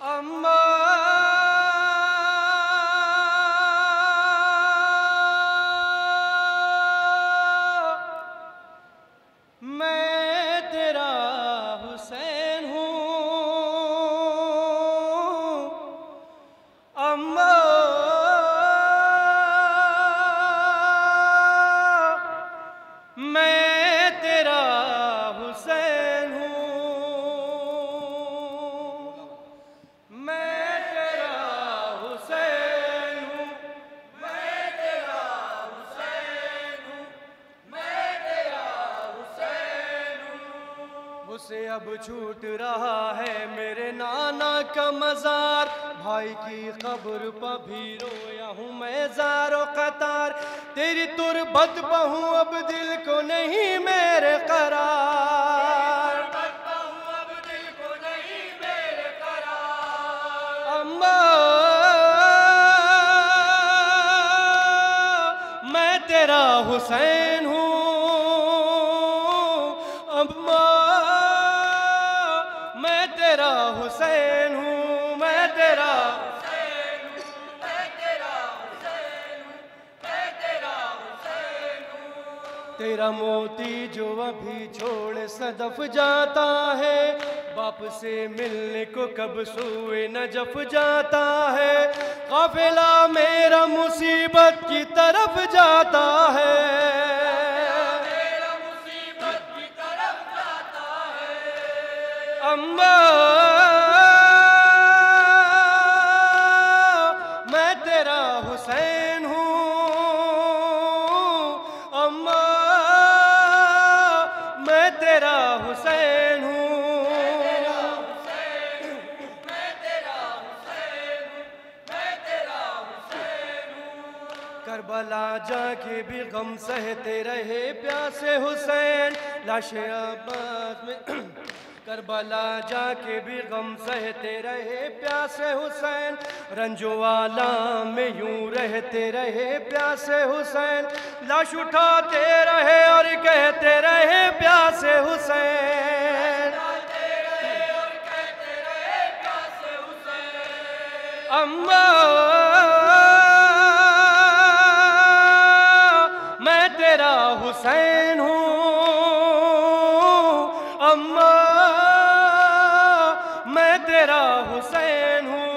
अम्मा मैं तेरा हुसैन हूँ। अम्मा मैं तेरा हुसैन हूँ। मैं तेरा हुसैन हूँ। मैं तेरा हुसैन हूँ। मैं तेरा हुसैन हूँ। मुझसे अब छूट रहा है मेरे नाना का मज़ार, भाई की कब्र पर भी रोया हूँ मैं ज़ारो कतार। तेरी तुरबत पर हूँ अब दिल को नहीं मेरे करार। अब दिल को नहीं मेरे करार। अम्मा मैं तेरा हुसैन हूँ। अम्मा मैं तेरा हुसैन हूँ। मैं तेरा हुसैन हूँ। मैं तेरा हुसैन हूँ। मैं तेरा हुसैन हूँ। तेरा मोती जो अभी छोड़ सदफ जाता है, बाप से मिलने को कब सूए नजफ जाता है। काफिला मेरा मुसीबत की तरफ जाता है। मेरा मुसीबत की तरफ जाता है। अम्मा मैं तेरा हुसैन हूँ। अम्मा मैं तेरा हुसैन हूँ। करबला जाके भी गम सहते रहे प्यासे हुसैन, लाशे अब्बास में करबला जाके भी गम सहते रहे प्यासे हुसैन, रंजवाला में यूं रहते रहे प्यासे हुसैन, लाश उठाते रहे और कहते रहे प्यासे हुसैन। अम्मा मैं तेरा हुसैन हूँ। अम्मा मैं तेरा हुसैन हूँ।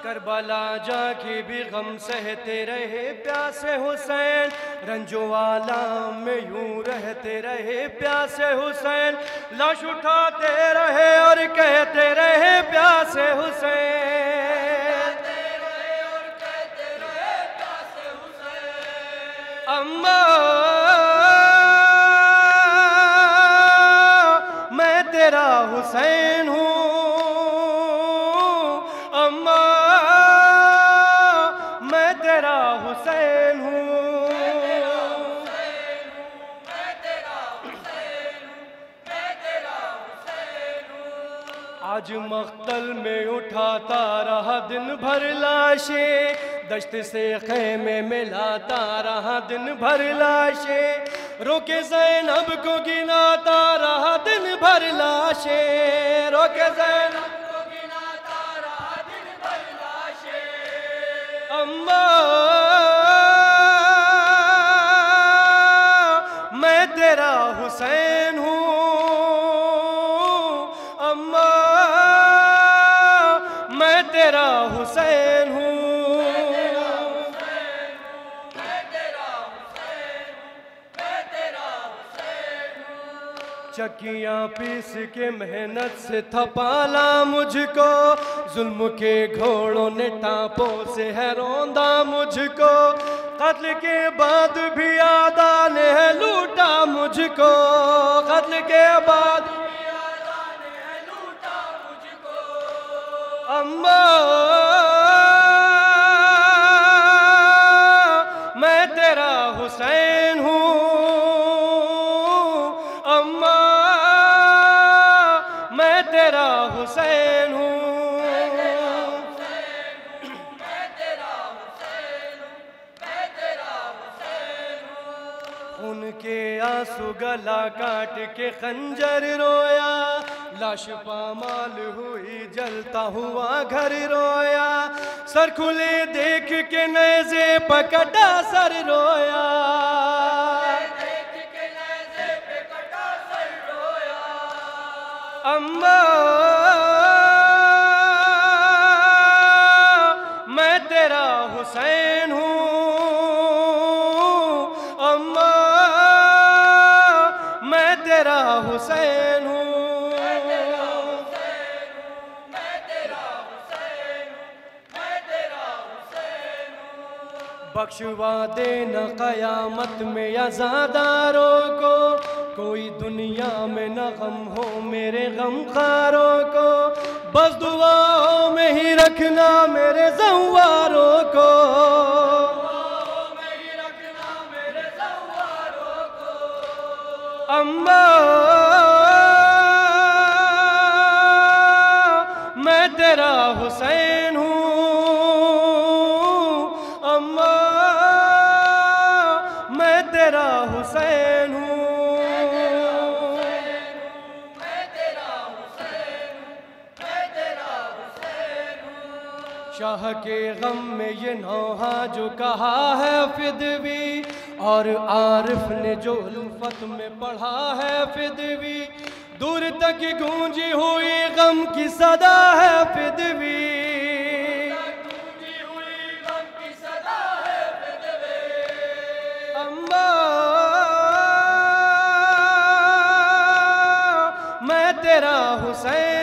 करबला जाके भी गम सहते रहे प्यासे हुसैन, रंजवाला में यूं रहते रहे प्यासे हुसैन, लाश उठाते रहे और कहते रहे प्यासे हुसैन। अम्मा मैं तेरा हुसैन हूँ। अम्मा मैं तेरा हुसैन हूँ। आज मख्तल में उठाता रहा दिन भर लाशें, दश्त से खेमे में लाता रहा दिन भर लाशें, रोके ज़ैनब को गिनाता रहा दिन भर लाशें, रोके ज़ैनब को गिनाता रहा दिन भर लाशें। अम्मा मैं तेरा हुसैन हूँ। अम्मा मैं तेरा हुसैन हूँ। चक्कियाँ पीस के मेहनत से थपाला मुझको, जुल्म के घोड़ों ने टापों से है रौंदा मुझको, कत्ल के बाद भी आदा ने है लूटा मुझको, कत्ल के बाद भी आदा ने है लूटा मुझको। अम्मा मैं तेरा हुसैन हूँ। अम्मा मैं तेरा हुसैन हूँ। खून सुन के आंसू गला काट के खंजर रोया, लाश पामाल हुई जलता हुआ घर रोया, सर खुले देख के नेज़े पकड़ा सर रोया, देख के नेज़े पे कटा सर रोया। अम्मा मैं तेरा हुसैन हूँ, अम्मा मैं तेरा हुसैन हूँ, बख्शवा देना क़यामत में अज़ादारों को, कोई दुनिया में न गम हो मेरे गमखारों को, बस दुआओं में ही रखना मेरे ज़व्वारों को, अम्मा मैं तेरा हुसैन हूँ, अम्मा मैं तेरा हुसैन हूँ, शाह के गम में ये नौहा जो कहा है फिदवी, और आरिफ ने जो उल्फत में पढ़ा है फिदवी, दूर तक गूंजी हुई गम की सदा है फिदवी, अम्मा मैं तेरा हुसैन